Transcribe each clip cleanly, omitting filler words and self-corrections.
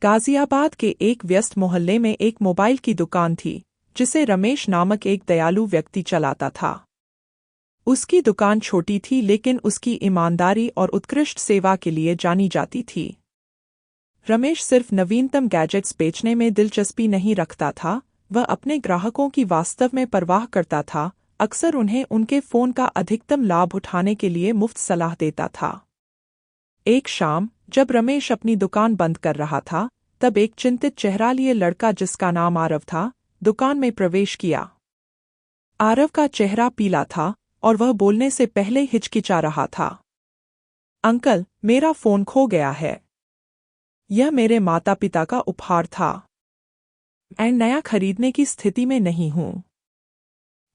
गाजियाबाद के एक व्यस्त मोहल्ले में एक मोबाइल की दुकान थी, जिसे रमेश नामक एक दयालु व्यक्ति चलाता था। उसकी दुकान छोटी थी, लेकिन उसकी ईमानदारी और उत्कृष्ट सेवा के लिए जानी जाती थी। रमेश सिर्फ नवीनतम गैजेट्स बेचने में दिलचस्पी नहीं रखता था, वह अपने ग्राहकों की वास्तव में परवाह करता था, अक्सर उन्हें उनके फ़ोन का अधिकतम लाभ उठाने के लिए मुफ्त सलाह देता था। एक शाम, जब रमेश अपनी दुकान बंद कर रहा था, तब एक चिंतित चेहरा लिए लड़का जिसका नाम आरव था, दुकान में प्रवेश किया। आरव का चेहरा पीला था और वह बोलने से पहले हिचकिचा रहा था। अंकल, मेरा फ़ोन खो गया है। यह मेरे माता पिता का उपहार था। मैं नया खरीदने की स्थिति में नहीं हूँ।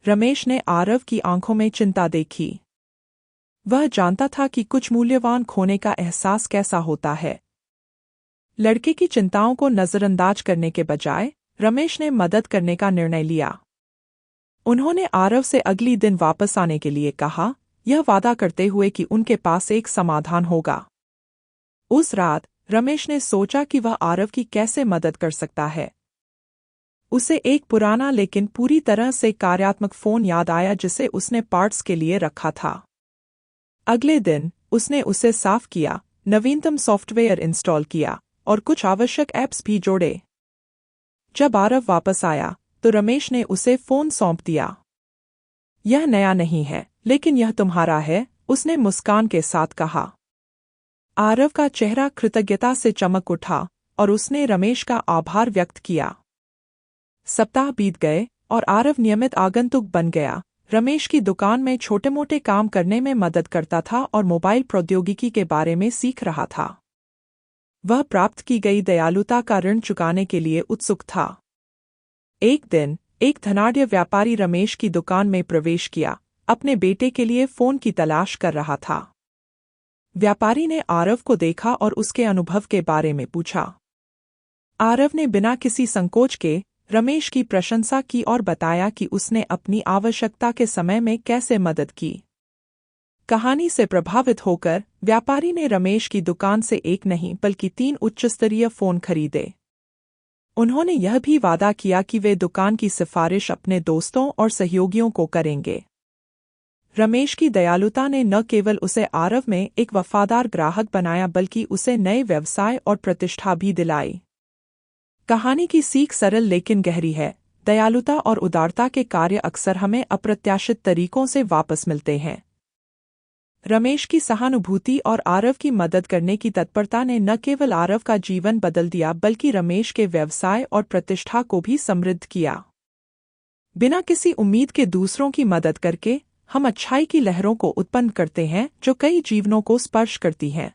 रमेश ने आरव की आंखों में चिंता देखी। वह जानता था कि कुछ मूल्यवान खोने का एहसास कैसा होता है। लड़के की चिंताओं को नज़रअंदाज करने के बजाय रमेश ने मदद करने का निर्णय लिया। उन्होंने आरव से अगली दिन वापस आने के लिए कहा, यह वादा करते हुए कि उनके पास एक समाधान होगा। उस रात रमेश ने सोचा कि वह आरव की कैसे मदद कर सकता है। उसे एक पुराना लेकिन पूरी तरह से कार्यात्मक फ़ोन याद आया जिसे उसने पार्ट्स के लिए रखा था। अगले दिन उसने उसे साफ किया, नवीनतम सॉफ्टवेयर इंस्टॉल किया और कुछ आवश्यक ऐप्स भी जोड़े। जब आरव वापस आया तो रमेश ने उसे फ़ोन सौंप दिया। यह नया नहीं है, लेकिन यह तुम्हारा है, उसने मुस्कान के साथ कहा। आरव का चेहरा कृतज्ञता से चमक उठा और उसने रमेश का आभार व्यक्त किया। सप्ताह बीत गए और आरव नियमित आगंतुक बन गया। रमेश की दुकान में छोटे-मोटे काम करने में मदद करता था और मोबाइल प्रौद्योगिकी के बारे में सीख रहा था। वह प्राप्त की गई दयालुता का ऋण चुकाने के लिए उत्सुक था। एक दिन एक धनाढ्य व्यापारी रमेश की दुकान में प्रवेश किया, अपने बेटे के लिए फ़ोन की तलाश कर रहा था। व्यापारी ने आरव को देखा और उसके अनुभव के बारे में पूछा। आरव ने बिना किसी संकोच के रमेश की प्रशंसा की और बताया कि उसने अपनी आवश्यकता के समय में कैसे मदद की। कहानी से प्रभावित होकर व्यापारी ने रमेश की दुकान से एक नहीं बल्कि 3 उच्चस्तरीय फ़ोन खरीदे। उन्होंने यह भी वादा किया कि वे दुकान की सिफारिश अपने दोस्तों और सहयोगियों को करेंगे। रमेश की दयालुता ने न केवल उसे आरव में एक वफादार ग्राहक बनाया बल्कि उसे नए व्यवसाय और प्रतिष्ठा भी दिलाई। कहानी की सीख सरल लेकिन गहरी है। दयालुता और उदारता के कार्य अक्सर हमें अप्रत्याशित तरीकों से वापस मिलते हैं। रमेश की सहानुभूति और आरव की मदद करने की तत्परता ने न केवल आरव का जीवन बदल दिया बल्कि रमेश के व्यवसाय और प्रतिष्ठा को भी समृद्ध किया। बिना किसी उम्मीद के दूसरों की मदद करके हम अच्छाई की लहरों को उत्पन्न करते हैं जो कई जीवनों को स्पर्श करती हैं।